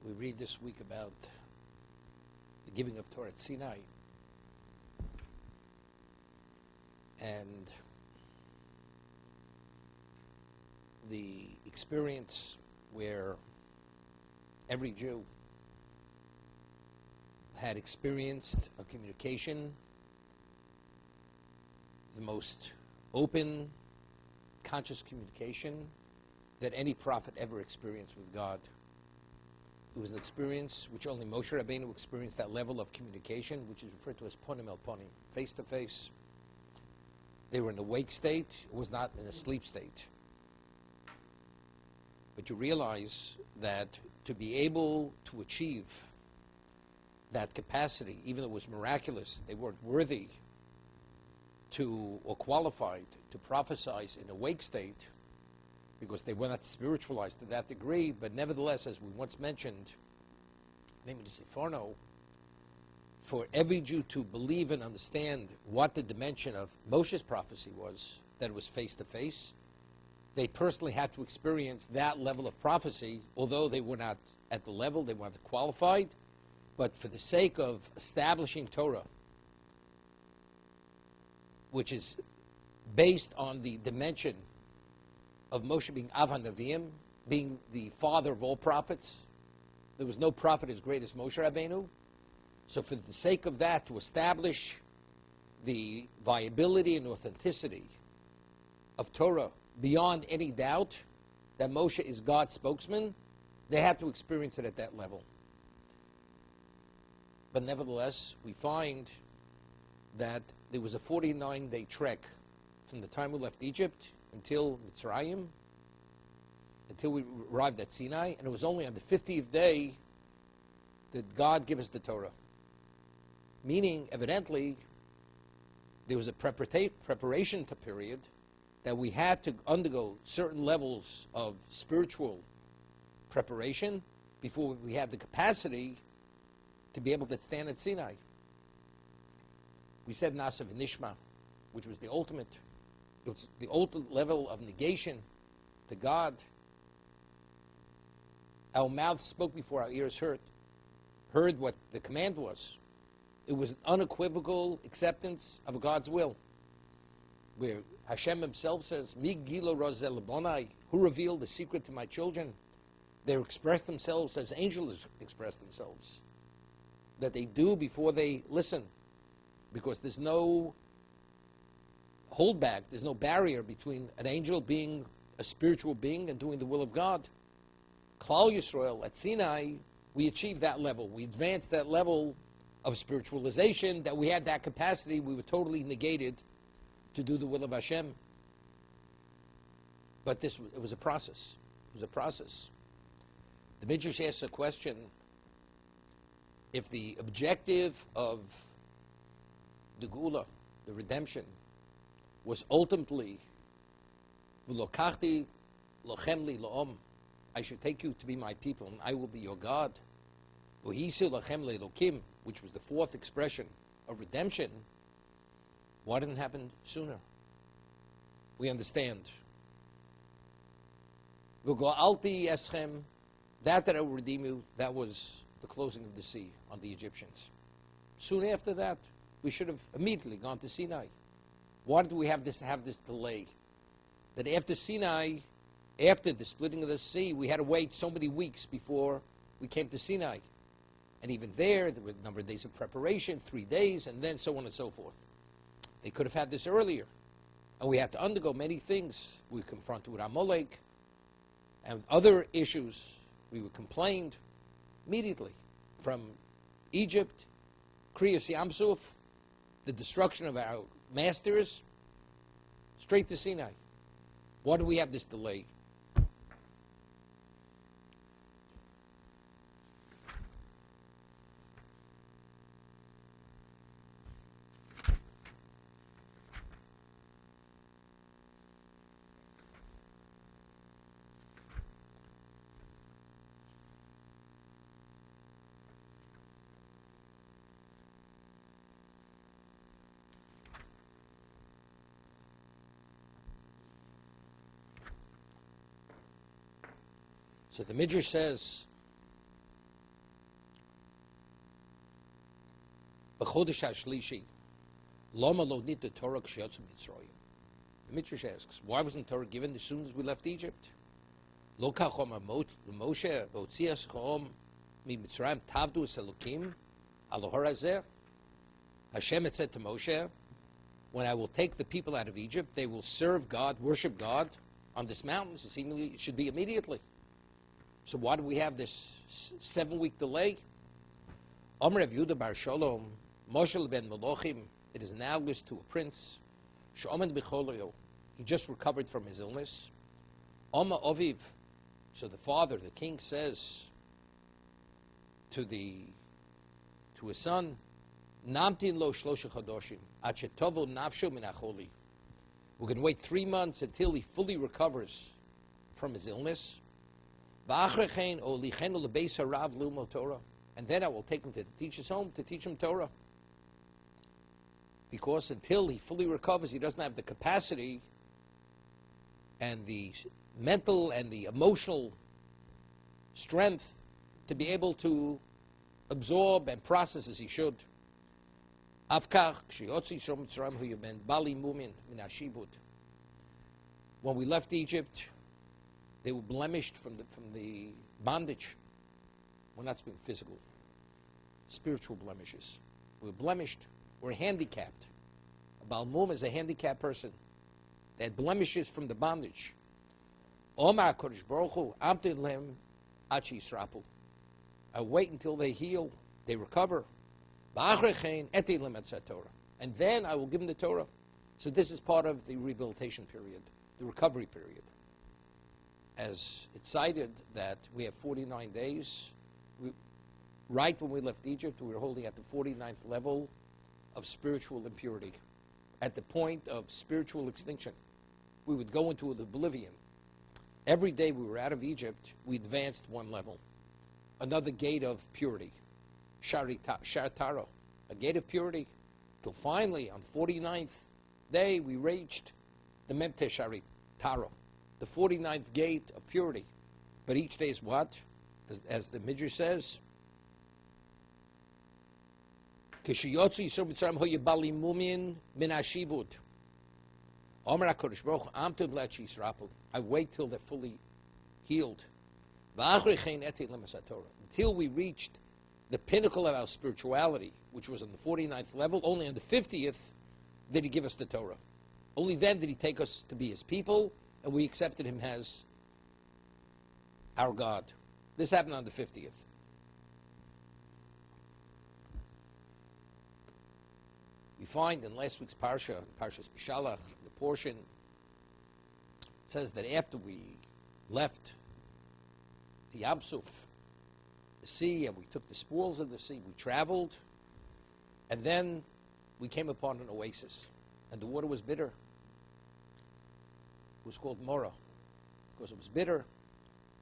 We read this week about the giving of Torah at Sinai. And the experience where every Jew had experienced a communication, the most open, conscious communication that any prophet ever experienced with God. It was an experience which only Moshe Rabbeinu experienced, that level of communication, which is referred to as ponim el ponim, face to face. They were in a wake state, it was not in a sleep state. But you realize that to be able to achieve that capacity, even though it was miraculous, they weren't worthy to, or qualified to prophesy in a wake state, because they were not spiritualized to that degree. But nevertheless, as we once mentioned, namely Siforno, for every Jew to believe and understand what the dimension of Moshe's prophecy was, that it was face-to-face, they personally had to experience that level of prophecy, although they were not at the level, they weren't qualified, but for the sake of establishing Torah, which is based on the dimension of Moshe being Av HaNaviim, being the father of all prophets. There was no prophet as great as Moshe Rabbeinu. So for the sake of that, to establish the viability and authenticity of Torah beyond any doubt that Moshe is God's spokesman, they had to experience it at that level. But nevertheless, we find that there was a 49-day trek from the time we left Egypt until Mitzrayim, until we arrived at Sinai, and it was only on the 50th day that God gave us the Torah. Meaning, evidently, there was a preparation period that we had to undergo certain levels of spiritual preparation before we had the capacity to be able to stand at Sinai. We said Nasa v'Nishma, which was the ultimate. It was the ultimate level of negation to God. Our mouth spoke before our ears heard what the command was. It was an unequivocal acceptance of God's will, where Hashem himself says, Mi gilo rozel bonai, who revealed the secret to my children? They express themselves as angels express themselves, that they do before they listen, because there's no holdback, there's no barrier between an angel being a spiritual being and doing the will of God. Klal Yisrael at Sinai, we achieved that level. We advanced that level of spiritualization, that we had that capacity. We were totally negated to do the will of Hashem. But it was a process. It was a process. The Midrash asks a question: if the objective of the Geula, the redemption, was ultimately V'lokachti lochem li la'om, I should take you to be my people and I will be your God. V'hisu lochem li lokim, which was the fourth expression of redemption. Why didn't it happen sooner? We understand. V'go'alti eschem, that I will redeem you, that was the closing of the sea on the Egyptians. Soon after that, we should have immediately gone to Sinai. Why did we have this delay? That after Sinai, after the splitting of the sea, we had to wait so many weeks before we came to Sinai. And even there were a number of days of preparation, 3 days, and then so on and so forth. They could have had this earlier. And we had to undergo many things. We were confronted with Amalek and other issues. We were complained immediately from Egypt, Kriyas Yamsuf, the destruction of our masters, straight to Sinai. Why do we have this delay? So the Midrash says B'chodesh hashlishi, lama lo nit Torah k'sheyatzu Mitzrayim. The Midrash asks, why wasn't Torah given as soon as we left Egypt? Lo kachom Moshe v'otzias chom mi Mitzrayim tavdu es Elokim alohor hazeh. Hashem had said to Moshe, when I will take the people out of Egypt, they will serve God, worship God on this mountain. So seemingly it should be immediately. So why do we have this 7-week delay? Omer Rav Yehuda bar Shalom, Moshe ben Melochim, it is analogous to a prince. She'omen b'choloyo, he just recovered from his illness. Oma Oviv, so the father, the king, says to his son, Namtin lo shlosha chadoshim, ad shetovo nafsho min acholi. We're going to wait 3 months until he fully recovers from his illness. V'achrechein olichenu lebeis harav l'ilmod Torah, and then I will take him to the teacher's home to teach him Torah. Because until he fully recovers, he doesn't have the capacity and the mental and the emotional strength to be able to absorb and process as he should. When we left Egypt, they were blemished from the bondage. We're not speaking physical, spiritual blemishes. We're blemished. We're handicapped. A Baal Mum is a handicapped person. They had blemishes from the bondage. Omar Kodesh Baruch Hu, Amtin Lehem Achi Yisrapu. I wait until they heal, they recover. And then I will give them the Torah. So this is part of the rehabilitation period, the recovery period. As it's cited that we have 49 days. Right when we left Egypt, we were holding at the 49th level of spiritual impurity. At the point of spiritual extinction. We would go into oblivion. Every day we were out of Egypt, we advanced 1 level. Another gate of purity. Sharitaro, a gate of purity, till finally on the 49th day we reached the Memte Sharitaro, the 49th gate of purity. But each day is what? As the Midrash says, Kishiyotzi Yisro Mitzrayim ho yibali mumin min hashibud. Omer HaKadosh Baruch Hu, Amtu b'lechi Yisrapu. I wait till they're fully healed. V'achrechein eti lemas haTorah. Until we reached the pinnacle of our spirituality, which was on the 49th level, only on the 50th did he give us the Torah. Only then did he take us to be his people, and we accepted him as our God. This happened on the 50th. We find in last week's Parsha, Parshas Bishalach, the portion says that after we left the Yam Suf, the sea, and we took the spoils of the sea, we traveled, and then we came upon an oasis, and the water was bitter. It was called Morah, because it was bitter,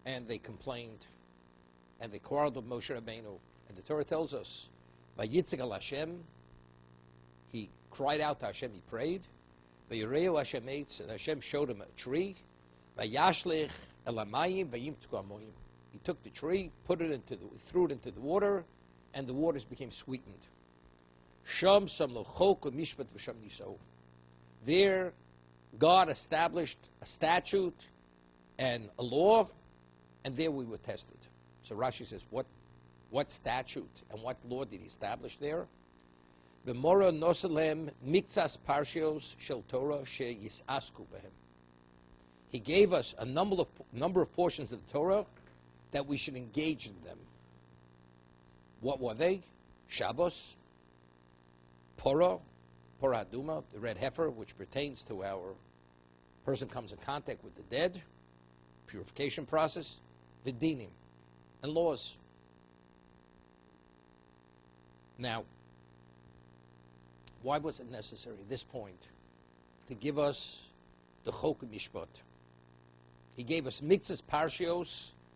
and they complained, and they quarreled with Moshe Rabbeinu. And the Torah tells us, Vayitzik al Hashem, he cried out to Hashem, he prayed. Vayireu Hashem eitz, and Hashem showed him a tree. Vayashlich el hamayim vayimtku hamoyim. He took the tree, threw it into the water, and the waters became sweetened. Sham sam lo chok u'mishpat v'sham nisau. There, God established a statute and a law, and there we were tested. So Rashi says, what statute and what law did he establish there? B'mora nosalem miktsas parshios shel Torah she'yisasku b'hem. He gave us a number of portions of the Torah that we should engage in them. What were they? Shabbos, Porah Aduma, the red heifer, which pertains to our person comes in contact with the dead, purification process, Vidinim, and laws. Now, why was it necessary at this point to give us the Chok Mishpat? He gave us Miktsas Parshios,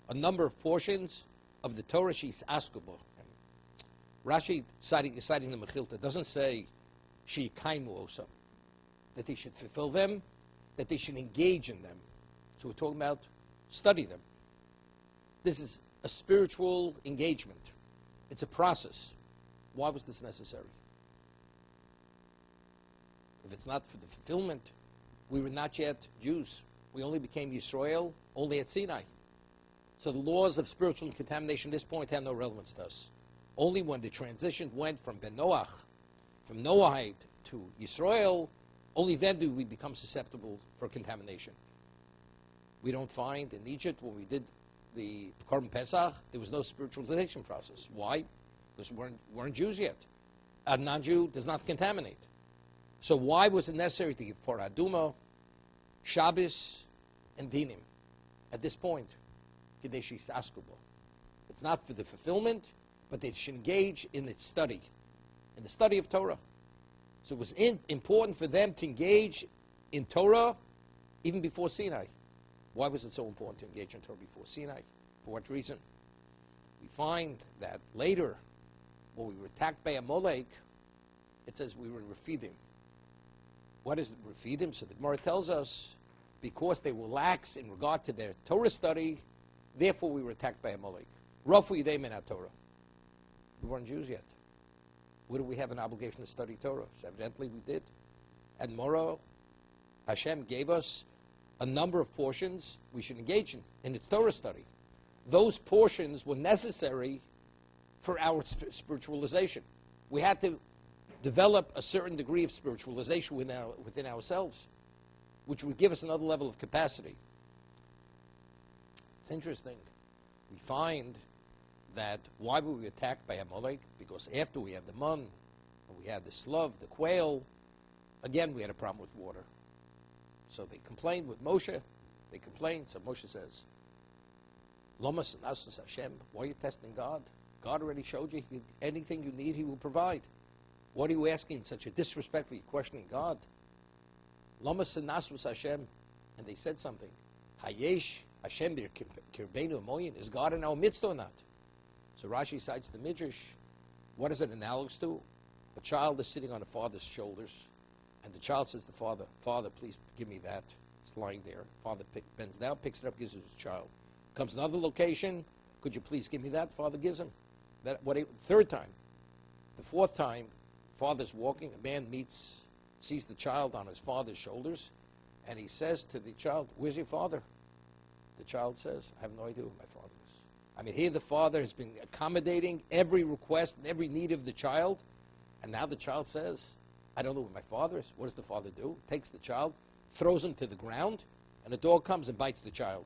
a number of portions of the Torah she's askable. Rashi, citing the Mechilta, doesn't say she kaimu osa, that they should fulfill them, that they should engage in them. So we're talking about study them. This is a spiritual engagement. It's a process. Why was this necessary? If it's not for the fulfillment, we were not yet Jews. We only became Yisrael only at Sinai. So the laws of spiritual contamination at this point have no relevance to us. Only when the transition went from Ben Noach, from Noahite to Yisrael, only then do we become susceptible for contamination. We don't find in Egypt when we did the Korban Pesach, there was no spiritualization process. Why? Because we weren't Jews yet. A non-Jew does not contaminate. So why was it necessary to give Parah Aduma, Shabbos, and Dinim at this point? It's not for the fulfillment, but they should engage in its study, in the study of Torah. So it was important for them to engage in Torah even before Sinai. Why was it so important to engage in Torah before Sinai? For what reason? We find that later, when we were attacked by Amalek, it says we were in Refidim. What is Refidim? So the Gemara tells us, because they were lax in regard to their Torah study, therefore we were attacked by Amalek. Rafu Yidei Min HaTorah. We weren't Jews yet. Would we have an obligation to study Torah? So evidently we did. And Moro, Hashem gave us a number of portions we should engage in its Torah study. Those portions were necessary for our spiritualization. We had to develop a certain degree of spiritualization within ourselves, which would give us another level of capacity. It's interesting. We find that why were we attacked by Amalek? Because after we had the man, and we had the slav, the quail, again we had a problem with water. So they complained with Moshe. They complained. So Moshe says, Lomas and Asus Hashem, why are you testing God? God already showed you anything you need, He will provide. What are you asking? Such a disrespectful, you're questioning God. Lomas and Asus Hashem. And they said something. Hayesh Hashem bir kirbeinu amoyin. Is God in our midst or not? So Rashi cites the Midrash. What is it analogous to? A child is sitting on a father's shoulders, and the child says to the father, Father, please give me that. It's lying there. Father bends down, picks it up, gives it to his child. Comes another location. Could you please give me that? Father gives him. Third time. The fourth time, father's walking. A man sees the child on his father's shoulders, and he says to the child, where's your father? The child says, I have no idea who my father is. I mean, here the father has been accommodating every request and every need of the child, and now the child says, I don't know who my father is. What does the father do? Takes the child, throws him to the ground, and a dog comes and bites the child.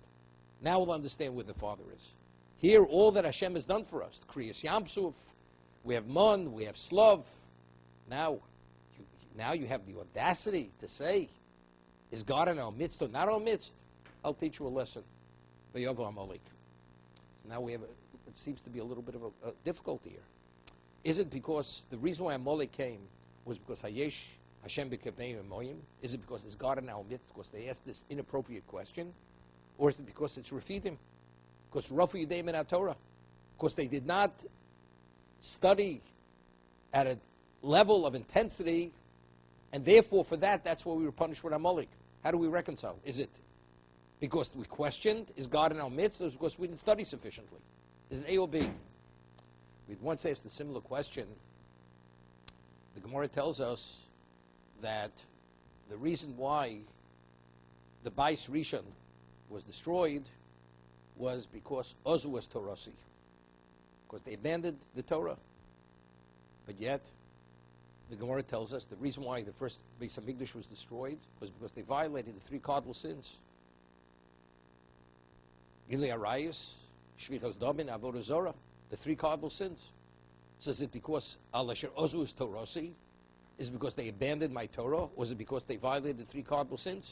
Now we'll understand where the father is. Here, all that Hashem has done for us, Kriyas Yamsuf, we have Mun, we have Slav. Now you have the audacity to say, is God in our midst or not our midst? I'll teach you a lesson. So now we have, it seems to be a little bit of a difficulty here. Is it because the reason why Amalek came was because Hayesh Hashem b'kavneim emoyim? Is it because it's God in our midst because they asked this inappropriate question? Or is it because it's Refidim? Because Rafu Yidei Min HaTorah? Because they did not study at a level of intensity, and therefore for that's why we were punished with Amalek. How do we reconcile? Is it because we questioned, is God in our midst, or is it because we didn't study sufficiently? Is it A or B? We'd once asked a similar question. The Gemara tells us that the reason why the Bais Rishon was destroyed was because Ozu was Torasi, because they abandoned the Torah. But yet, the Gemara tells us the reason why the first Beis HaMikdash was destroyed was because they violated the three cardinal sins. Gilei Arayos, Shvichas Damin, Avodah Zorah, the three cardinal sins. So is it because Al Asher Ozu is Torasi? Is it because they abandoned my Torah? Or is it because they violated the three cardinal sins?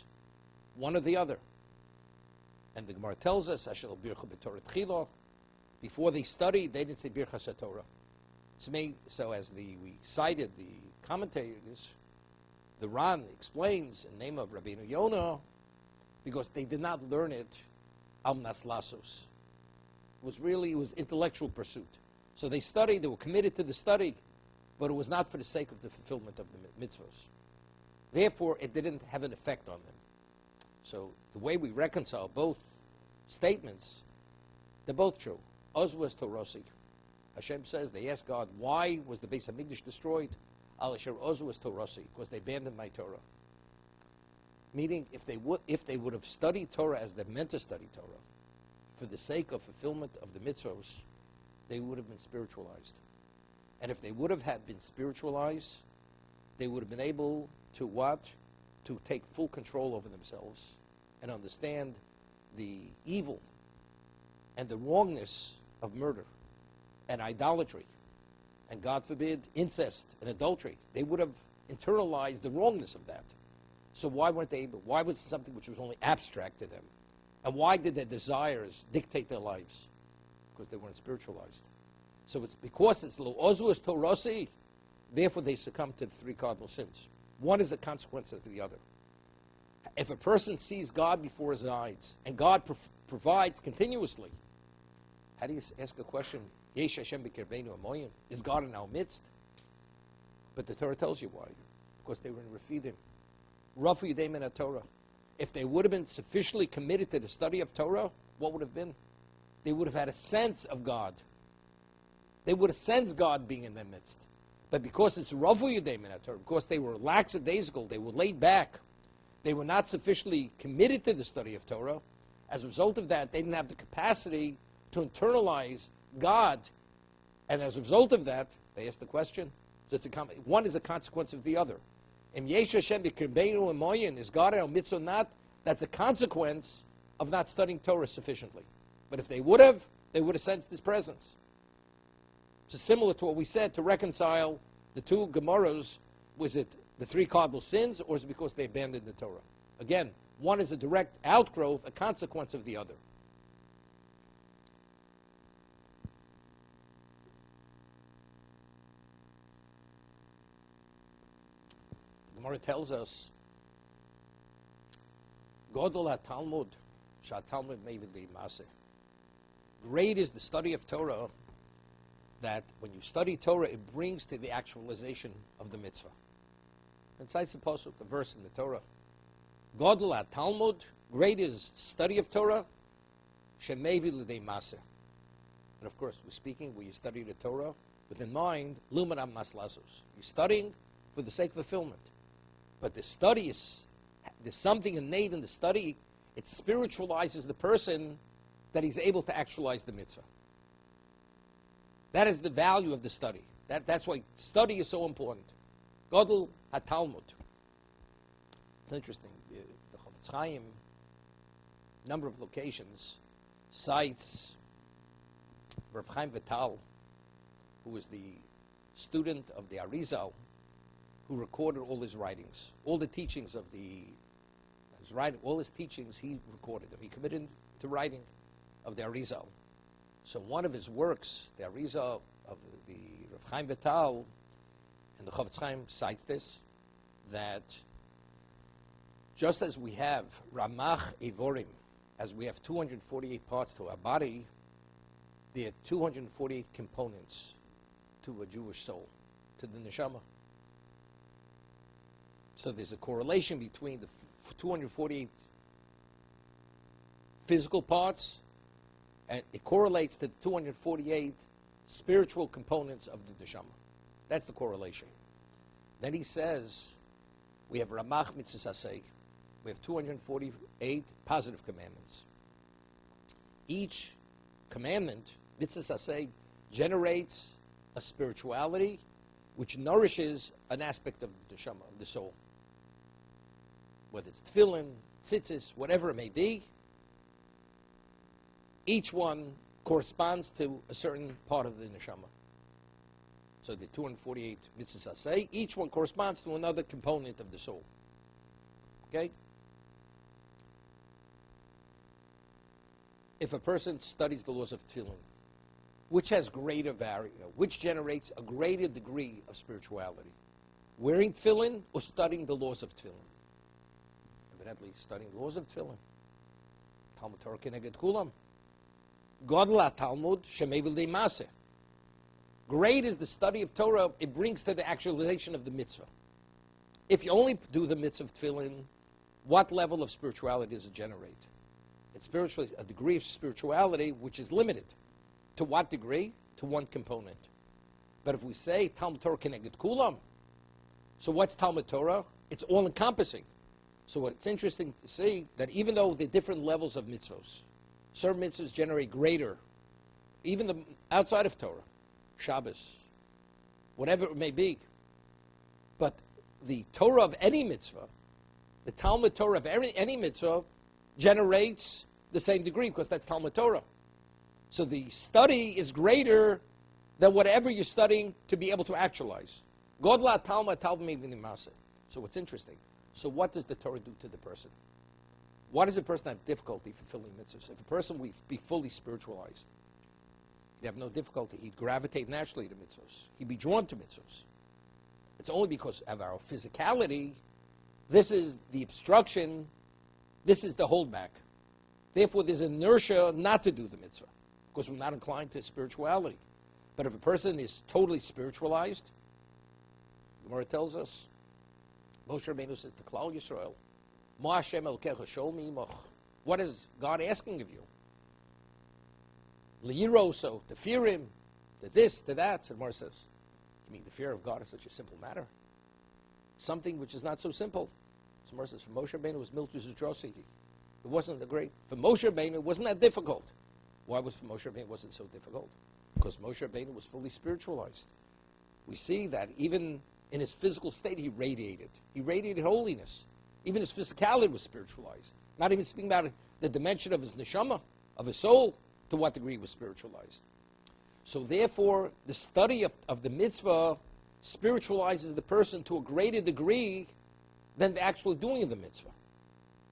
One or the other. And the Gemara tells us, Asher Bircha B'Torah Tchila, before they studied, they didn't say Birchas HaTorah. So as we cited the commentators, the Ran explains in the name of Rabbeinu Yonah, because they did not learn it Amnas Lasos. It was intellectual pursuit. So they studied, they were committed to the study, but it was not for the sake of the fulfillment of the mitzvahs. Therefore, it didn't have an effect on them. So the way we reconcile both statements, they're both true. Oz was Torasi. Hashem says, they asked God, why was the Beis HaMikdash destroyed? al asher ozu es Torasi, because they abandoned my Torah. Meaning, if they would have studied Torah as they're meant to study Torah, for the sake of fulfillment of the mitzvos, they would have been spiritualized. And if they would have been spiritualized, they would have been able to what? To take full control over themselves and understand the evil and the wrongness of murder and idolatry and, God forbid, incest and adultery. They would have internalized the wrongness of that. So why weren't they able? Why was it something which was only abstract to them? And why did their desires dictate their lives? Because they weren't spiritualized. So it's because it's lo ozu es Torasi, therefore they succumb to the three cardinal sins. One is a consequence of the other. If a person sees God before his eyes, and God provides continuously, how do you ask a question? Yesh Hashem b'kirbeinu amoyim. Is God in our midst? But the Torah tells you why. Because they were in refidim. Rafu yedei min Torah. If they would have been sufficiently committed to the study of Torah, what would have been? They would have had a sense of God. They would have sensed God being in their midst. But because it's Rafu yedei min Torah, because they were lackadaisical, they were laid back, they were not sufficiently committed to the study of Torah, as a result of that, they didn't have the capacity to internalize God. And as a result of that, they asked the question, one is a consequence of the other. Im yesh Hashem b'kirbeinu amoyin, is God in our midst or not? That's a consequence of not studying Torah sufficiently. But if they would have sensed His presence. So similar to what we said, to reconcile the two Gemaras, was it the three cardinal sins, or is it because they abandoned the Torah? Again, one is a direct outgrowth, a consequence of the other. The Gemara tells us, Godol ha-Talmud, sha-Talmud mevid li-maseh. Great is the study of Torah, that when you study Torah, it brings to the actualization of the mitzvah. It cites the pasuk, the verse in the Torah. Godol ha-Talmud, great is study of Torah, shemevi l'dei maseh. And of course, we're speaking where you study the Torah with in mind, luminam maslasos. You're studying for the sake of fulfillment. But the study there's something innate in the study, it spiritualizes the person that he's able to actualize the mitzvah. That is the value of the study. That's why study is so important. Godel ha-Talmud. It's interesting. The Chofetz Chaim, number of locations, cites Rav Chaim Vital, who was the student of the Arizal, who recorded all his writings, all the teachings of his writing, all his teachings he recorded them. He committed to writing of the Arizal. So one of his works, the Arizal of the Rav Chaim Vital, and the Chofetz Chaim cites this, that just as we have Ramach Evorim, as we have 248 parts to our body, there are 248 components to a Jewish soul, to the neshama. So there's a correlation between the 248 physical parts, and it correlates to the 248 spiritual components of the neshama. That's the correlation. Then he says, we have Ramach Mitzvah Aseh. We have 248 positive commandments. Each commandment, Mitzvah Aseh, generates a spirituality which nourishes an aspect of the neshama, of the soul. Whether it's tefillin, tzitzis, whatever it may be, each one corresponds to a certain part of the neshama. So the 248 mitzvahs say, each one corresponds to another component of the soul. Okay? If a person studies the laws of tefillin, which has greater value, which generates a greater degree of spirituality? Wearing tefillin or studying the laws of tefillin? Evidently, studying the laws of tefillin. Talmud Torah keneged kulam. Godel ha-Talmud shemevi l'dei maseh. Great is the study of Torah. It brings to the actualization of the mitzvah. If you only do the mitzvah of tefillin, what level of spirituality does it generate? It's spiritually a degree of spirituality which is limited. To what degree? To one component. But if we say Talmud Torah keneged kulam, So what's Talmud Torah? It's all-encompassing. So what's interesting to see, that even though the different levels of mitzvos, certain mitzvahs generate greater, even the outside of Torah, Shabbos, whatever it may be, but the Torah of any mitzvah, the Talmud Torah of any mitzvah, generates the same degree, because that's Talmud Torah. So the study is greater than whatever you're studying to be able to actualize. Godla Talmud Talmud Masa. So what's interesting, so what does the Torah do to the person? Why does a person have difficulty fulfilling mitzvahs? If a person would be fully spiritualized, he'd have no difficulty. He'd gravitate naturally to mitzvahs. He'd be drawn to mitzvahs. It's only because of our physicality, this is the obstruction, this is the holdback. Therefore, there's inertia not to do the mitzvah, because we're not inclined to spirituality. But if a person is totally spiritualized, Gemara tells us, Moshe Rabbeinu says to Klal Yisrael, Ma Hashem Elokecha Shol Mi Imach. What is God asking of you? L'yiro, so to fear Him, to this, to that. So Gemara says, you mean the fear of God is such a simple matter? Something which is not so simple. So Gemara says, for Moshe Rabbeinu it was Miltus Utrosiki. It wasn't for Moshe Rabbeinu it wasn't that difficult. Why was for Moshe Rabbeinu it wasn't so difficult? Because Moshe Rabbeinu was fully spiritualized. We see that even in his physical state he radiated. He radiated holiness. Even his physicality was spiritualized. Not even speaking about the dimension of his neshama, of his soul, to what degree he was spiritualized. So therefore, the study of the mitzvah spiritualizes the person to a greater degree than the actual doing of the mitzvah.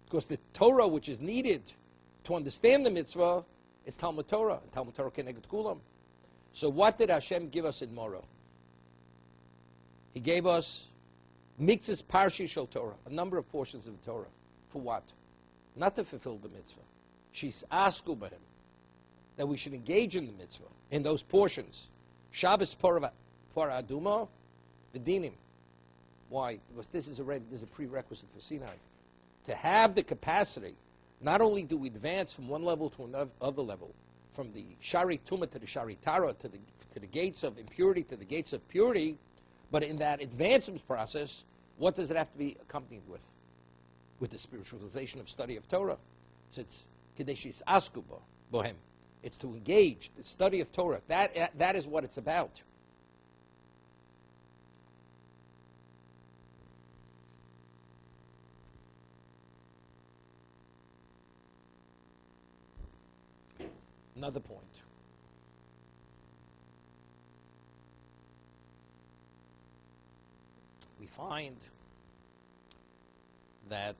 Because the Torah which is needed to understand the mitzvah is Talmud Torah. And Talmud Torah keneged kulam. So what did Hashem give us in Morah? He gave us Mikzas Parshi Shel Torah, a number of portions of the Torah. For what? Not to fulfill the mitzvah. She's asku b'hem. That we should engage in the mitzvah, in those portions. Shabbos Parah Aduma, V'dinim. Why? Because this is a prerequisite for Sinai. To have the capacity, not only do we advance from one level to another level, from the Shari Tumah to the Shari Tara, to the gates of impurity to the gates of purity, but in that advancement process, what does it have to be accompanied with? With the spiritualization of study of Torah. So it's Kedeshis Askuba Bohem. It's to engage the study of Torah. That is what it's about. Another point. We find that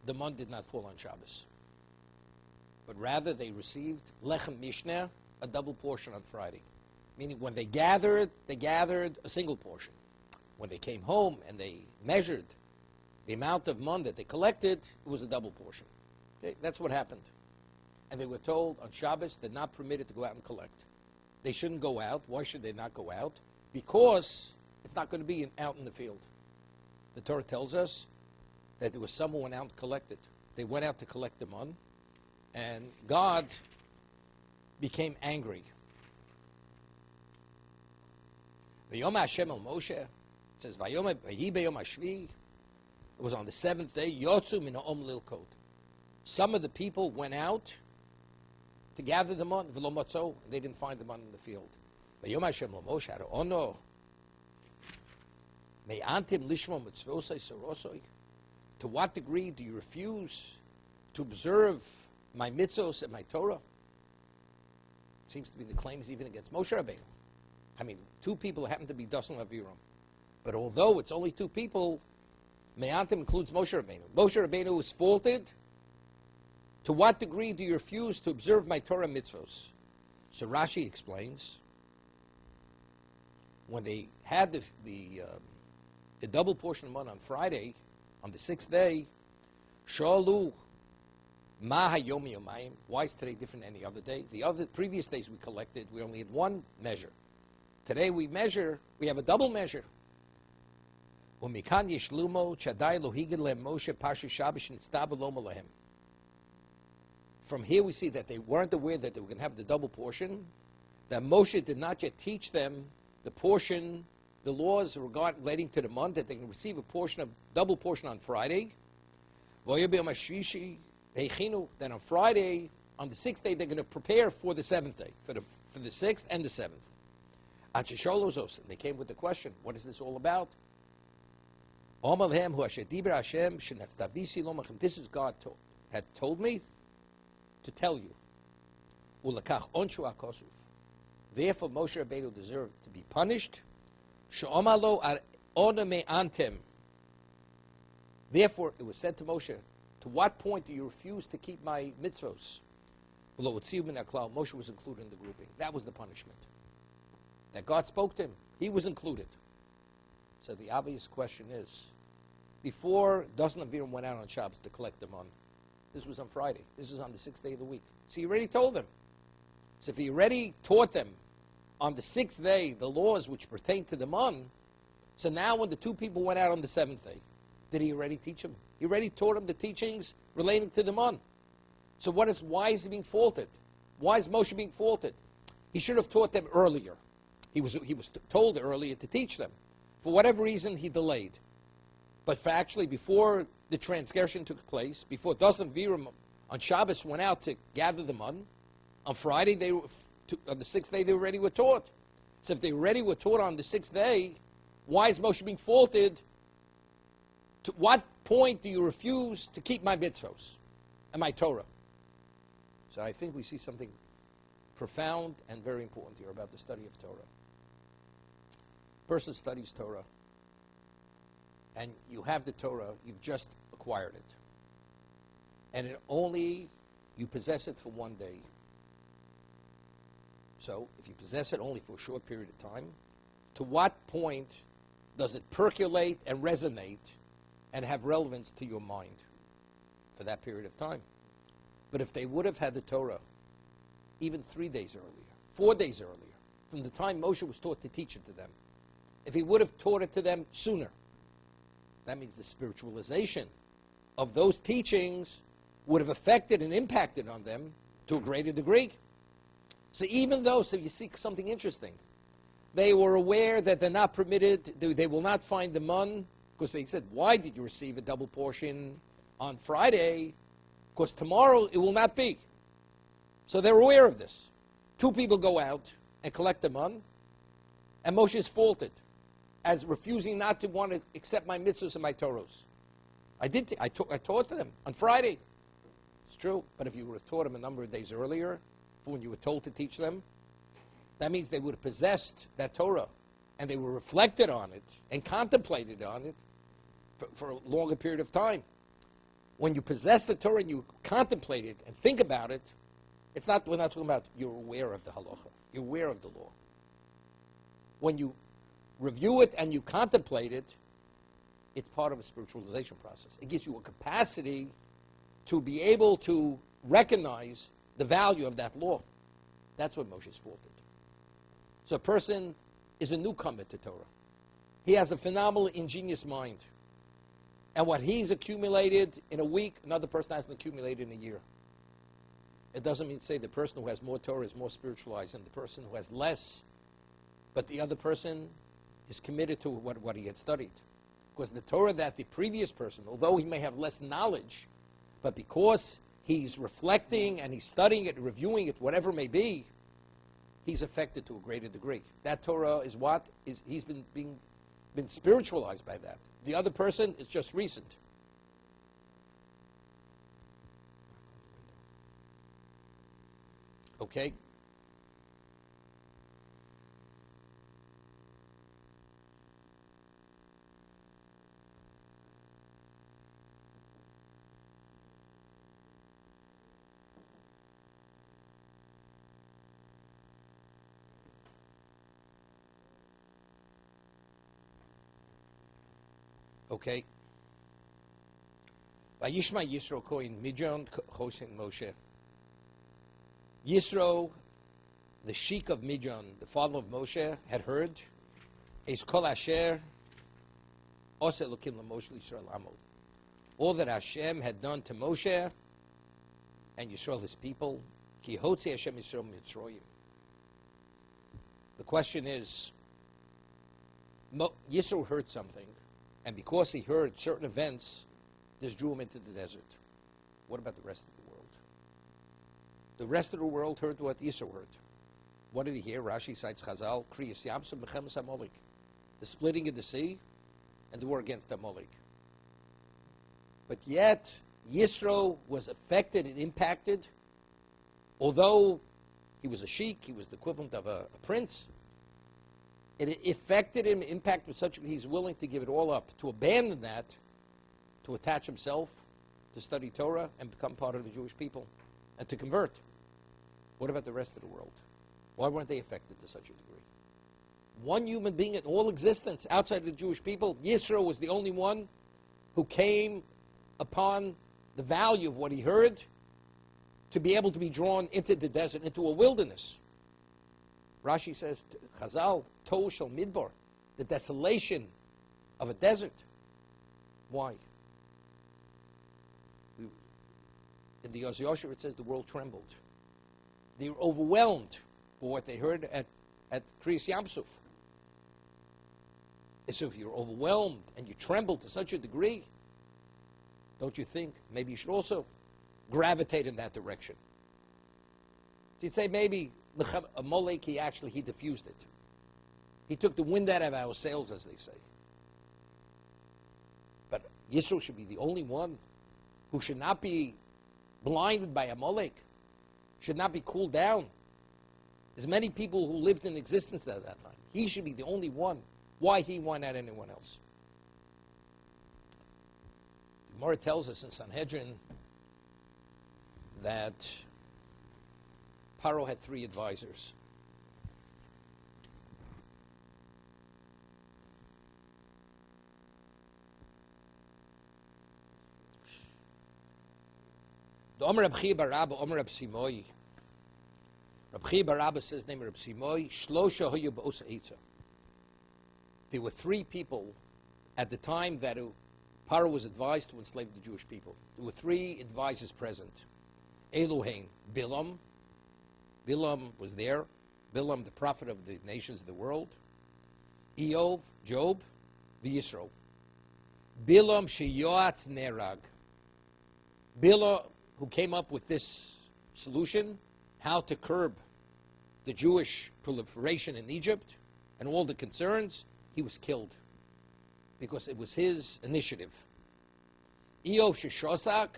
the man did not fall on Shabbos, but rather they received lechem mishneh, a double portion on Friday. Meaning when they gathered a single portion. When they came home and they measured the amount of man that they collected, it was a double portion. Okay? That's what happened. And they were told on Shabbos they're not permitted to go out and collect. They shouldn't go out. Why should they not go out? Because it's not going to be out in the field. The Torah tells us that there was someone who went out and collected. They went out to collect the man, and God became angry. V'yom Hashem el Moshe, it says, V'yi b'yom hashvi, it was on the seventh day, Yotzu min ha'om lilkot. Some of the people went out to gather the man, v'lo motzo, and they didn't find the man in the field. V'yom Hashem el Moshe, ono, me'antim lishmo mitzvosai sorosoi. To what degree do you refuse to observe my mitzvos and my Torah? It seems to be the claims even against Moshe Rabbeinu. I mean, two people happen to be Dasan Aviram. But although it's only two people, Me'antim includes Moshe Rabbeinu. Moshe Rabbeinu was faulted. To what degree do you refuse to observe my Torah mitzvos? So Rashi explains, when they had the double portion of man on Friday, on the sixth day, Shalu Ma hayom yomayim. Why is today different than any other day? The other previous days we collected, we only had one measure. Today we have a double measure. Umikan yishlumo chadai lohigid lehem Moshe parsha Shabbos nitztab lo malahem. From here we see that they weren't aware that they were going to have the double portion, that Moshe did not yet teach them the portion the laws relating to the month, that they can receive a double portion on Friday. Then on Friday, on the 6th day, they're going to prepare for the 7th day, for the 6th and the 7th. They came with the question, what is this all about? This is God had told me to tell you. Therefore, Moshe Rabbeinu deserved to be punished. Therefore, it was said to Moshe, to what point do you refuse to keep my mitzvos? Moshe was included in the grouping. That was the punishment. That God spoke to him. He was included. So the obvious question is, before dozen of Aviram went out on Shabbos to collect the money, this was on Friday. This is on the 6th day of the week. So he already told them. So if he already taught them on the 6th day the laws which pertain to the mon, so now when the two people went out on the 7th day, did he already teach them? He already taught them the teachings relating to the mon. So why is he being faulted? Why is Moshe being faulted? He should have taught them earlier. He was told earlier to teach them. For whatever reason, he delayed. But actually, before the transgression took place, before dozen Aviram on Shabbos went out to gather the mon, on Friday, on the 6th day, they already were taught. So if they already were taught on the 6th day, why is Moshe being faulted? To what point do you refuse to keep my mitzvos and my Torah? So I think we see something profound and very important here about the study of Torah. A person studies Torah, and you have the Torah, you've just acquired it. And you possess it for one day. So, if you possess it only for a short period of time, to what point does it percolate and resonate and have relevance to your mind for that period of time? But if they would have had the Torah even 3 days earlier, 4 days earlier, from the time Moshe was taught to teach it to them, if he would have taught it to them sooner, that means the spiritualization of those teachings would have affected and impacted on them to a greater degree. So even though, so you see something interesting, they were aware that they're not permitted, they will not find the mun, because they said, why did you receive a double portion on Friday? Because tomorrow it will not be. So they're aware of this. Two people go out and collect the mun, and Moshe is faulted as refusing not to want to accept my mitzvahs and my Torahs. I taught them on Friday. It's true, but if you would have taught them a number of days earlier, when you were told to teach them, that means they would have possessed that Torah, and they were reflected on it and contemplated on it for a longer period of time. When you possess the Torah and you contemplate it and think about it, we're not talking about you're aware of the halacha. You're aware of the law. When you review it and you contemplate it, it's part of a spiritualization process. It gives you a capacity to be able to recognize the value of that law. That's what Moshe is faulted. So a person is a newcomer to Torah. He has a phenomenal, ingenious mind. And what he's accumulated in a week, another person hasn't accumulated in a year. It doesn't mean to say the person who has more Torah is more spiritualized than the person who has less, but the other person is committed to what he had studied. Because the Torah that the previous person, although he may have less knowledge, but because he's reflecting and he's studying it, reviewing it, whatever it may be, he's affected to a greater degree. That Torah is he's been spiritualized by that. The other person is just recent. Okay? Okay. Vayishma Yisro Kohen Midyon Chosin Moshe. Yisro, the sheik of Midyon, the father of Moshe, had heard, Es Kol Asher Ose Elokim LaMoshe Yisrael Amo. All that Hashem had done to Moshe and Yisrael, his people, Ki Hotzi Hashem Yisrael Mitzroyim. The question is, Yisro heard something, and because he heard certain events, this drew him into the desert. What about the rest of the world? The rest of the world heard what Yisro heard. What did he hear? Rashi cites Chazal, Kriyas Yamsum Bechemes Amalek, the splitting of the sea and the war against Amalek. But yet, Yisro was affected and impacted, although he was a sheik, he was the equivalent of a prince. It affected him, impacted such that he's willing to give it all up, to abandon that, to attach himself, to study Torah, and become part of the Jewish people, and to convert. What about the rest of the world? Why weren't they affected to such a degree? One human being in all existence outside of the Jewish people, Yisro was the only one who came upon the value of what he heard to be able to be drawn into the desert, into a wilderness. Rashi says, Chazal, Tohu shel Midbar, the desolation of a desert. Why? In the Yos Yosher it says the world trembled. They were overwhelmed for what they heard at Kriyas Yamsuf. So if you're overwhelmed and you tremble to such a degree, don't you think maybe you should also gravitate in that direction? So you'd say maybe Amalek, he diffused it. He took the wind out of our sails, as they say. But Yisro should be the only one who should not be blinded by Amalek, should not be cooled down. There's many people who lived in existence at that time. He should be the only one. Why he? Why not anyone else? The Gemara tells us in Sanhedrin that Paro had 3 advisors. The Omer Reb Chia bar Abba, Omer Reb Simoi. Reb Chia bar Abba says, name Reb Simoi, Shlosha hoyu ba'osa eitza. There were 3 people at the time that Paro was advised to enslave the Jewish people. There were 3 advisors present. Elohein, Bilam. Bilam was there. Bilam, the prophet of the nations of the world. Eov, Job, Yisro. Bilam sheyoatz nerag. Bilam, who came up with this solution, how to curb the Jewish proliferation in Egypt and all the concerns, he was killed because it was his initiative. Eov sheshosak,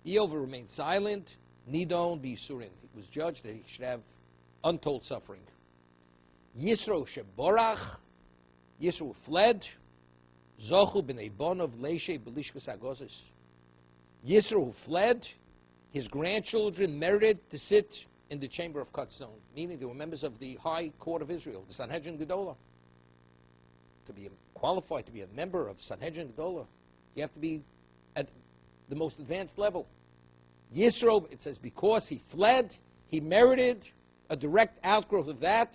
Eov remained silent. Nidon b'Yisurin, he was judged that he should have untold suffering. Yisro sheborach, Yisro fled. Zochu b'nei bonov leishe b'lishkas agozis. Yisro who fled, his grandchildren merited to sit in the chamber of Katzon, meaning they were members of the High Court of Israel, the Sanhedrin Gedolah. To be qualified to be a member of Sanhedrin Gedolah, you have to be at the most advanced level. Yisro, it says, because he fled, he merited a direct outgrowth of that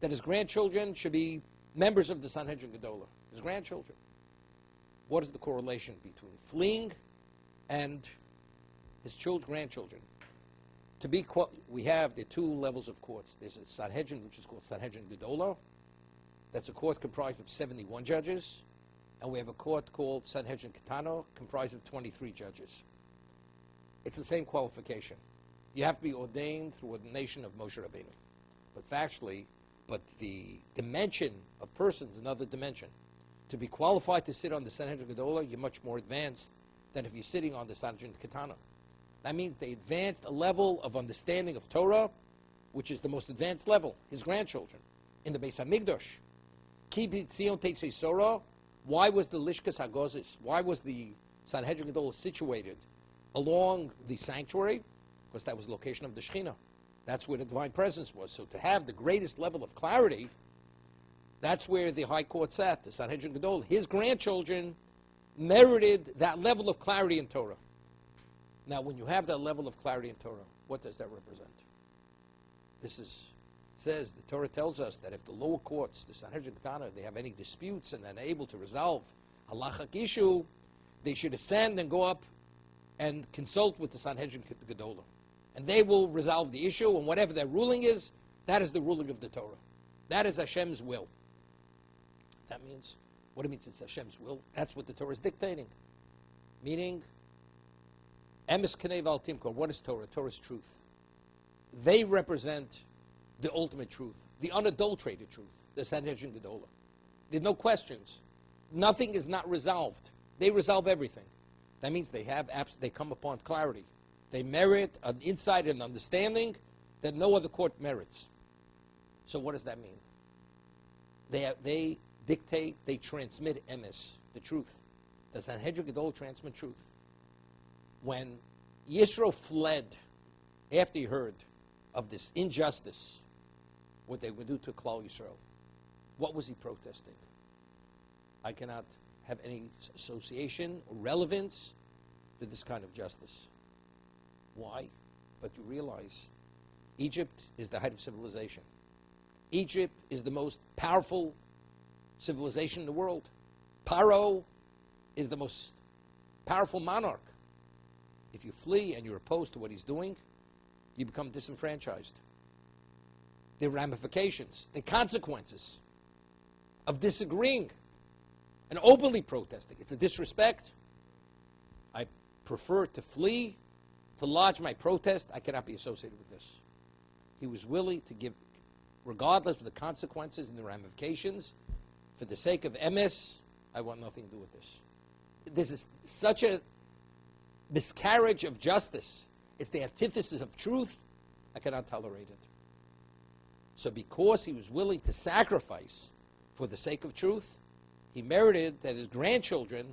his grandchildren should be members of the Sanhedrin Gedolah. His grandchildren. What is the correlation between fleeing and his grandchildren? We have the 2 levels of courts. There's a Sanhedrin, which is called Sanhedrin Gedolah. That's a court comprised of 71 judges. And we have a court called Sanhedrin Ketano, comprised of 23 judges. It's the same qualification. You have to be ordained through ordination of Moshe Rabbeinu. But factually, the dimension of person is another dimension. To be qualified to sit on the Sanhedrin Gedolah, you're much more advanced than if you're sitting on the Sanhedrin Ketana. That means they advanced a level of understanding of Torah, which is the most advanced level, his grandchildren, in the Beis HaMikdash. Ki b'tzion teitzei Sorah, why was the Lishkas HaGozis, why was the Sanhedrin Gedolah situated along the sanctuary? Because that was the location of the Shekhinah. That's where the divine presence was. So to have the greatest level of clarity, that's where the high court sat, the Sanhedrin Gedolah. His grandchildren merited that level of clarity in Torah. Now, when you have that level of clarity in Torah, what does that represent? Says the Torah tells us that if the lower courts, the Sanhedrin Ketana, they have any disputes and they're able to resolve halachic issue, they should ascend and go up and consult with the Sanhedrin Gedolah. And they will resolve the issue, and whatever their ruling is, that is the ruling of the Torah. That is Hashem's will. that means? What it means, it's Hashem's will. That's what the Torah is dictating. Meaning, emes kenei val timkor. What is Torah? Torah is truth. They represent the ultimate truth, the unadulterated truth, the Sanhedrin Gedolah. There's no questions. Nothing is not resolved. They resolve everything. That means they come upon clarity. They merit an insight and understanding that no other court merits. So what does that mean? They dictate, they transmit emes, the truth. The Sanhedrin Gedolah transmit truth. When Yisro fled after he heard of this injustice, what they would do to Klal Yisrael, what was he protesting? I cannot have any association or relevance to this kind of justice. Why? But you realize Egypt is the height of civilization. Egypt is the most powerful civilization in the world. Paro is the most powerful monarch. If you flee and you're opposed to what he's doing, you become disenfranchised. There are ramifications, the consequences of disagreeing and openly protesting. It's a disrespect. I prefer to flee, to lodge my protest. I cannot be associated with this. He was willing to give, regardless of the consequences and the ramifications, for the sake of emes, I want nothing to do with this. This is such a miscarriage of justice. It's the antithesis of truth. I cannot tolerate it. So because he was willing to sacrifice for the sake of truth, he merited that his grandchildren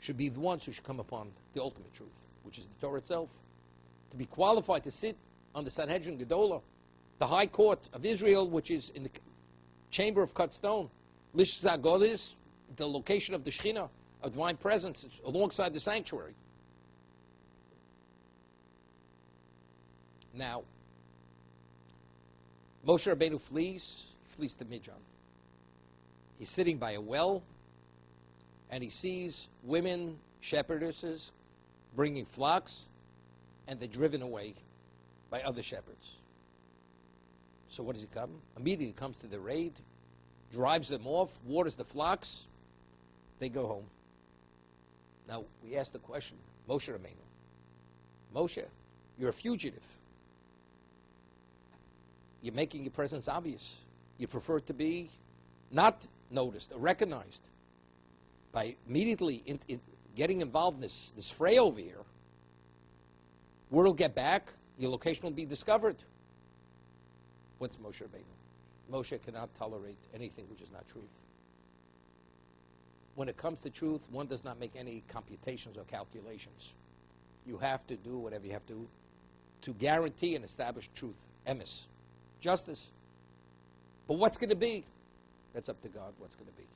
should be the ones who should come upon the ultimate truth, which is the Torah itself. To be qualified to sit on the Sanhedrin Gedolah, the high court of Israel, which is in the chamber of cut stone. Lish Zagod is the location of the Shekhinah, of divine presence, alongside the sanctuary. Now, Moshe Rabbeinu flees to Midian. He's sitting by a well, and he sees women shepherdesses bringing flocks, and they're driven away by other shepherds. So what does he come? Immediately comes to the raid, drives them off, waters the flocks, they go home. Now, we ask the question, Moshe Rabbeinu, Moshe, you're a fugitive. You're making your presence obvious. You prefer to be not noticed or recognized. By immediately getting involved in this fray over here, word will get back, your location will be discovered. What's Moshe Rabbeinu? Moshe cannot tolerate anything which is not truth. When it comes to truth, one does not make any computations or calculations. You have to do whatever you have to guarantee and establish truth, emes, justice. But what's going to be? That's up to God what's going to be.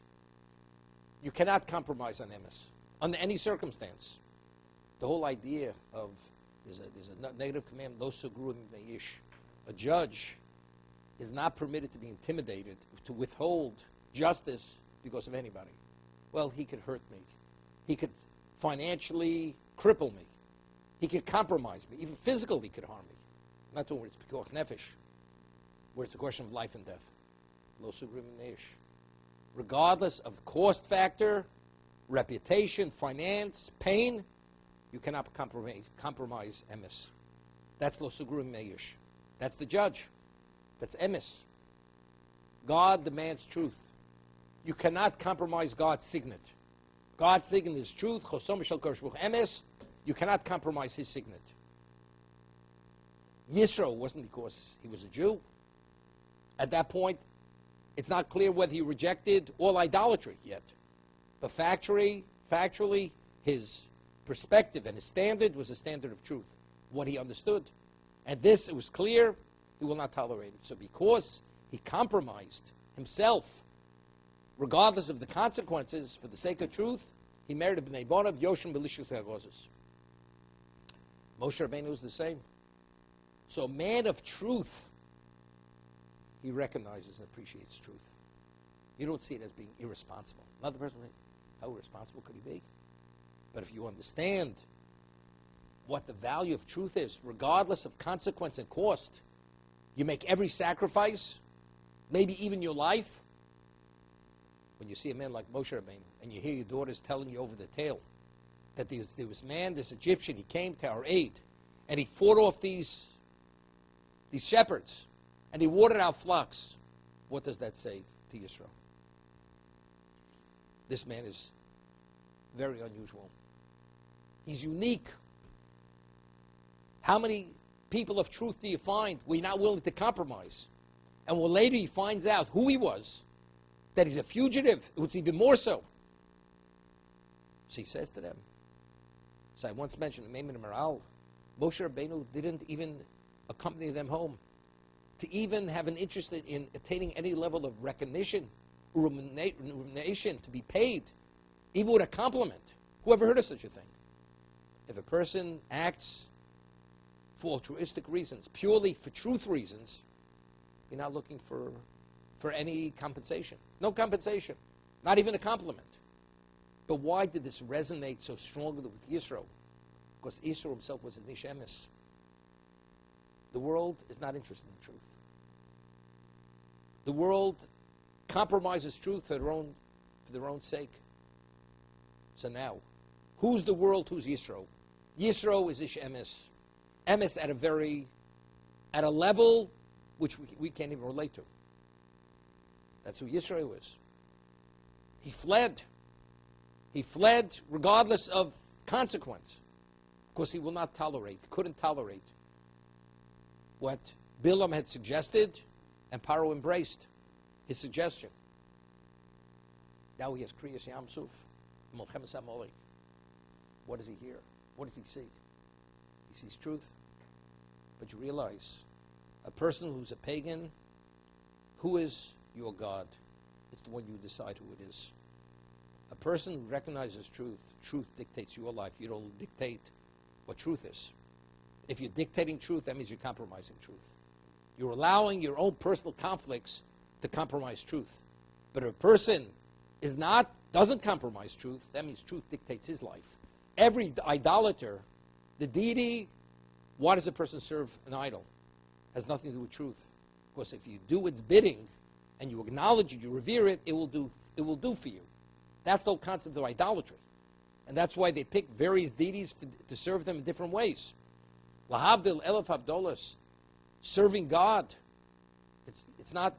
You cannot compromise on emes under any circumstance. The whole idea of there's a negative command, lo sugru meish. A judge is not permitted to be intimidated, to withhold justice because of anybody. Well, he could hurt me. He could financially cripple me. He could compromise me. Even physically, he could harm me. Not to where it's pikuach nefesh, where it's a question of life and death. Lo sugru meish. Regardless of the cost factor, reputation, finance, pain, you cannot compromise emes. That's lo sugru meish. That's the judge. That's emes. God demands truth. You cannot compromise God's signet. God's signet is truth. Chosom shel kodesh baruch emes. You cannot compromise his signet. Yisro wasn't because he was a Jew. At that point, it's not clear whether he rejected all idolatry yet. But factually, his perspective and his standard was a standard of truth, what he understood. And this, it was clear, he will not tolerate it. So because he compromised himself, regardless of the consequences, for the sake of truth, he merited b'nei bonav yoshim b'lishus hagozos. Moshe Rabbeinu is the same. So a man of truth, he recognizes and appreciates truth. You don't see it as being irresponsible. Another person will say, how irresponsible could he be? But if you understand what the value of truth is, regardless of consequence and cost, you make every sacrifice, maybe even your life, when you see a man like Moshe Rabbeinu, and you hear your daughters telling you over the tale that there was man, this Egyptian, he came to our aid, and he fought off these shepherds, and he watered our flocks. What does that say to Yisro? This man is very unusual. He's unique. How many people of truth do you find where you're not willing to compromise? And when later he finds out who he was, that he's a fugitive, it was even more so. So he says to them, so I once mentioned in Maimon and Maral, Moshe Rabbeinu didn't even accompany them home to even have an interest in attaining any level of recognition, rumination, to be paid, even with a compliment. Whoever heard of such a thing? If a person acts for altruistic reasons, purely for truth reasons, you're not looking for any compensation. No compensation. Not even a compliment. But why did this resonate so strongly with Yisro? Because Yisro himself was a Nish Emes. The world is not interested in truth. The world compromises truth for their own sake. So now, who's the world? Who's Yisro? Yisro is Ish Emes. Emes at a level which we can't even relate to. That's who Yisro is. He fled. He fled regardless of consequence. Because he will not tolerate, couldn't tolerate what Bilam had suggested, and Paro embraced his suggestion. Now he has Kriyas Yam Suf, Melchemes HaMolech. What does he hear? What does he see? He sees truth. But you realize, a person who's a pagan, who is your God? It's the one you decide who it is. A person who recognizes truth, truth dictates your life. You don't dictate what truth is. If you're dictating truth, that means you're compromising truth. You're allowing your own personal conflicts to compromise truth. But if a person doesn't compromise truth, that means truth dictates his life. Every idolater, the deity, why does a person serve an idol? Has nothing to do with truth. Because if you do its bidding and you acknowledge it, you revere it, it will do for you. That's the whole concept of idolatry. And that's why they pick various deities to serve them in different ways. Lahavdil Elef Abdolas, serving God, it's not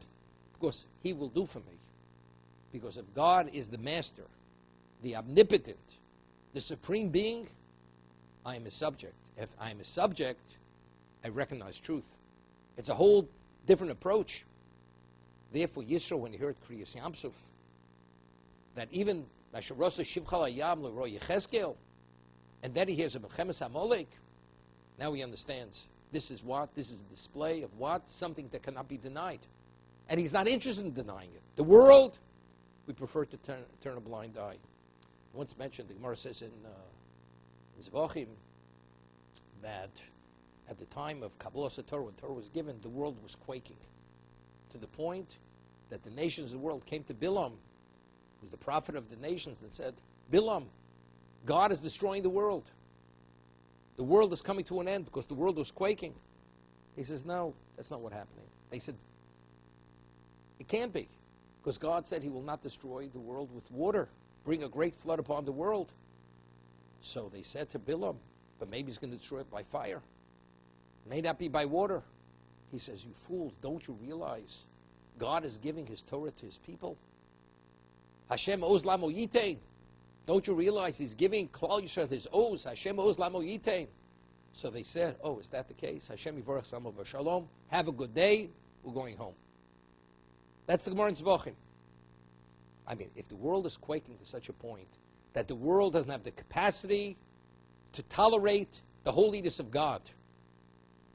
because he will do for me. Because if God is the master, the omnipotent, the supreme being, I am a subject. If I am a subject, I recognize truth. It's a whole different approach. Therefore, Yisro, when he heard Kriyas Yam Suf, that even Masharosa Shivchal Hayam Leroy Yechezkel, and then he hears of Melchemes HaMolech, now he understands this is what? This is a display of what? Something that cannot be denied. And he's not interested in denying it. The world, we prefer to turn a blind eye. Once mentioned, the Gemara says in Zvachim that at the time of Kabbalah Torah, when Torah was given, the world was quaking to the point that the nations of the world came to Bilam, who's the prophet of the nations, and said, Bilam, God is destroying the world. The world is coming to an end because the world was quaking. He says, no, that's not what's happening. They said, it can't be, because God said he will not destroy the world with water, bring a great flood upon the world. So they said to Bilam, but maybe he's going to destroy it by fire. It may not be by water. He says, you fools, don't you realize God is giving his Torah to his people? Hashem oz lamo yitain. Don't you realize he's giving Klal Yisrael his oz? Hashem oz lamo yitain. So they said, oh, is that the case? Hashem yivorach samo v'shalom. Have a good day. We're going home. That's the Gemara in Zvachim. I mean, if the world is quaking to such a point that the world doesn't have the capacity to tolerate the holiness of God,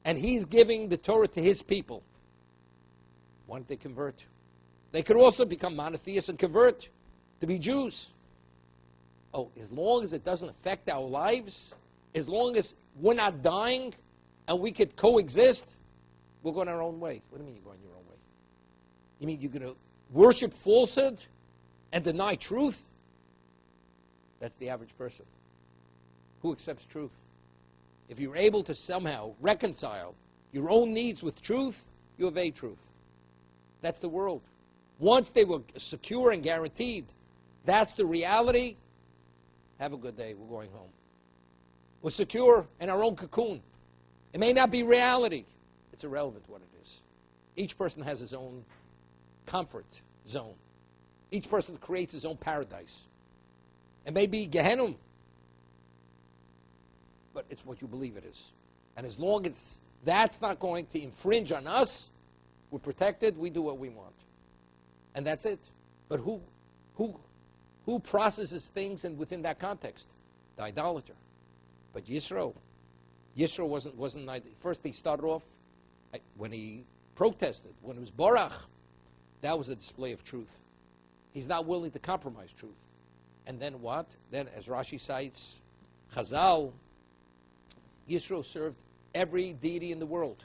and he's giving the Torah to his people, why don't they convert? They could also become monotheists and convert to be Jews. Oh, as long as it doesn't affect our lives, as long as we're not dying and we could coexist, we're going our own way. What do you mean you're going your own way? You mean you're going to worship falsehood and deny truth? That's the average person. Who accepts truth? If you're able to somehow reconcile your own needs with truth, you evade truth. That's the world. Once they were secure and guaranteed, that's the reality, have a good day, we're going home. We're secure in our own cocoon. It may not be reality. It's irrelevant what it is. Each person has his own comfort zone. Each person creates his own paradise. It may be Gehenna, but it's what you believe it is. And as long as that's not going to infringe on us, we're protected, we do what we want. And that's it. But who processes things and within that context? The idolater. But Yisro wasn't first he started off when he protested, when it was Borach, that was a display of truth. He's not willing to compromise truth. And then what? Then, as Rashi cites, Chazal, Yisro served every deity in the world.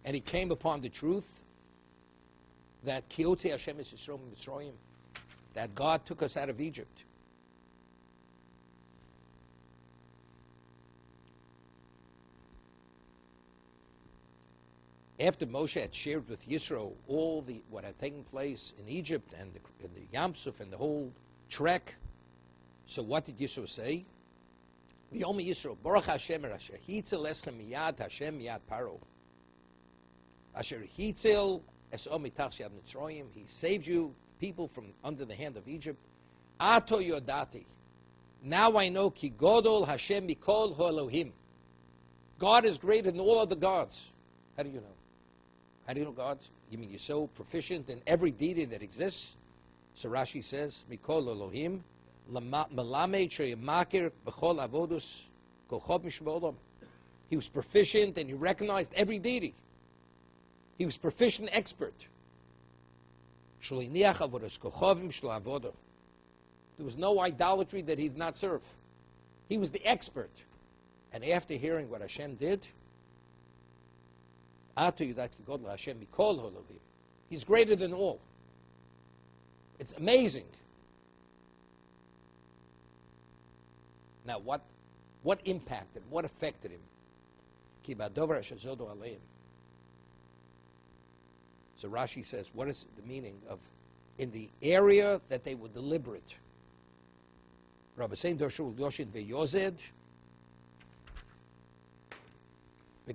And he came upon the truth that Kiyotei Hashem es Yisro Mitzrayim, that God took us out of Egypt. After Moshe had shared with Yisro all what had taken place in Egypt and the Yam Suf and the whole trek, so what did Yisro say? V'yomer Yisro, Baruch Hashem asher hitzel eschem miyad Hashem miyad Paro. Asher hitzel esom mitach yad Mitzrayim. He saved you, people, from under the hand of Egypt. Ato yodati. Now I know ki godol Hashem mikol ha'elohim. God is greater than all other gods. How do you know? How do you know God? You mean you're so proficient in every deity that exists? So Rashi says, Mikol Elohim, Melamed Sheyamakir B'chol Avodus Kochob Mishmolam. He was proficient and he recognized every deity. He was proficient expert. Shliniach Avodus Kochovim Shlo Avodah. There was no idolatry that he did not serve. He was the expert. And after hearing what Hashem did, He's greater than all. It's amazing. Now, what impacted, what affected him? So Rashi says, what is the meaning of in the area that they were deliberate? Rabbi Sein Dorshu Yoshin veYozed. The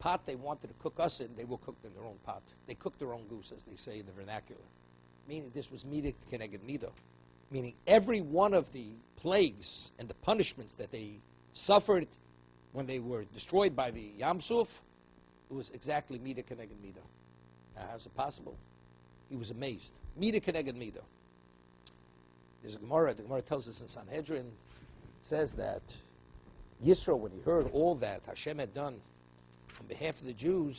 pot they wanted to cook us in, they were cooked in their own pot. They cooked their own goose, as they say in the vernacular. Meaning this was midah keneged midah. Meaning every one of the plagues and the punishments that they suffered when they were destroyed by the Yam Suf, it was exactly midah keneged midah. Now, how's it possible? He was amazed. Midah keneged midah. There's a Gemara. The Gemara tells us in Sanhedrin, it says that Yisro, when he heard all that Hashem had done on behalf of the Jews,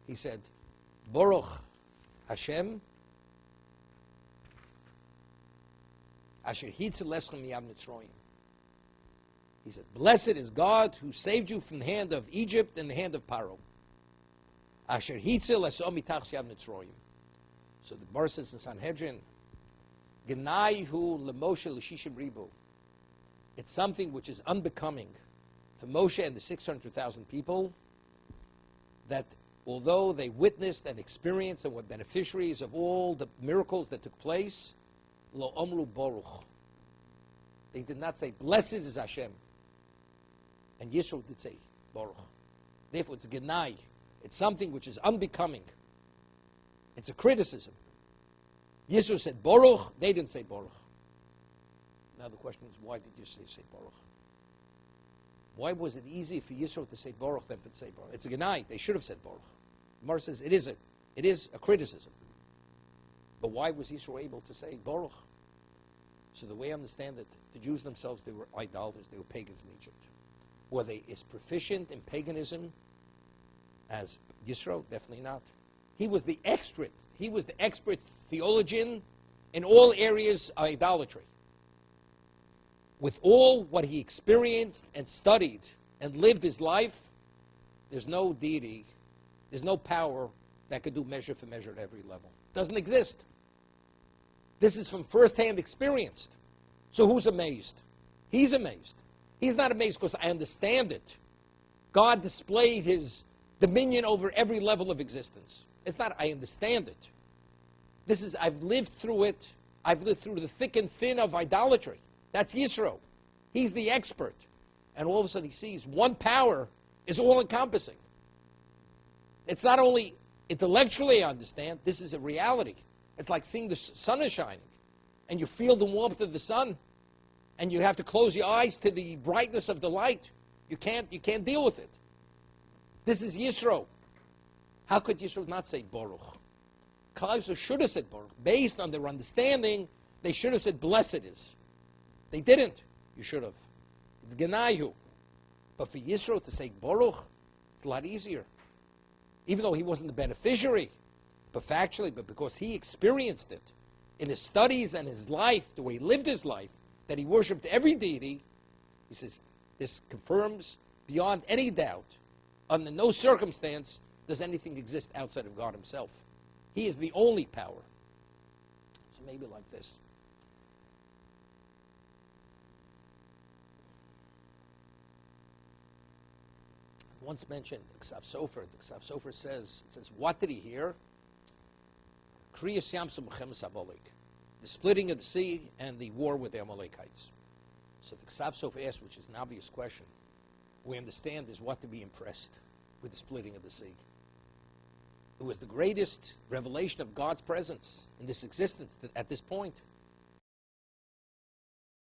he said, Baruch Hashem asher hitzel eschem miyad Mitzrayim. He said, blessed is God who saved you from the hand of Egypt and the hand of Paro. Asher hitzel esom mitach yad Mitzrayim. So the Gemara says in Sanhedrin, Genaihu lemoshe l'shishim ribu. It's something which is unbecoming to Moshe and the 600,000 people, that although they witnessed and experienced and were beneficiaries of all the miracles that took place, lo omru baruch. They did not say, blessed is Hashem. And Yisro did say, baruch. Therefore, it's genai. It's something which is unbecoming. It's a criticism. Yisro said baruch. They didn't say baruch. Now the question is, why did you say baruch? Why was it easy for Yisro to say baruch than to say baruch? It's a genai. They should have said baruch. Gemara says it is a criticism. But why was Yisro able to say baruch? So the way I understand it, the Jews themselves, they were idolaters. They were pagans in Egypt. Were they as proficient in paganism as Yisro? Definitely not. He was the expert. He was the expert theologian in all areas of idolatry. With all what he experienced and studied and lived his life, there's no deity, there's no power that could do measure for measure at every level. Doesn't exist. This is from first-hand experience. So who's amazed? He's amazed. He's not amazed because I understand it. God displayed his dominion over every level of existence. It's not, I understand it. This is, I've lived through it. I've lived through the thick and thin of idolatry. That's Yisro. He's the expert. And all of a sudden he sees one power is all-encompassing. It's not only intellectually I understand, this is a reality. It's like seeing the sun is shining, and you feel the warmth of the sun, and you have to close your eyes to the brightness of the light. You can't deal with it. This is Yisro. How could Yisro not say Baruch? Kalatsky should have said Baruch. Based on their understanding, they should have said blessed is. They didn't. You should have. It's Genayu. But for Yisro to say Baruch, it's a lot easier. Even though he wasn't the beneficiary, but factually, but because he experienced it in his studies and his life, the way he lived his life, that he worshipped every deity, he says, this confirms beyond any doubt, under no circumstance does anything exist outside of God himself. He is the only power. So maybe like this. Once mentioned the Ksav Sofer. The Ksav Sofer says, what did he hear? Kriyas Yamsum Chemes Amalek, the splitting of the sea and the war with the Amalekites. So the Ksav Sofer asks, which is an obvious question, we understand is what to be impressed with the splitting of the sea. It was the greatest revelation of God's presence in this existence at this point.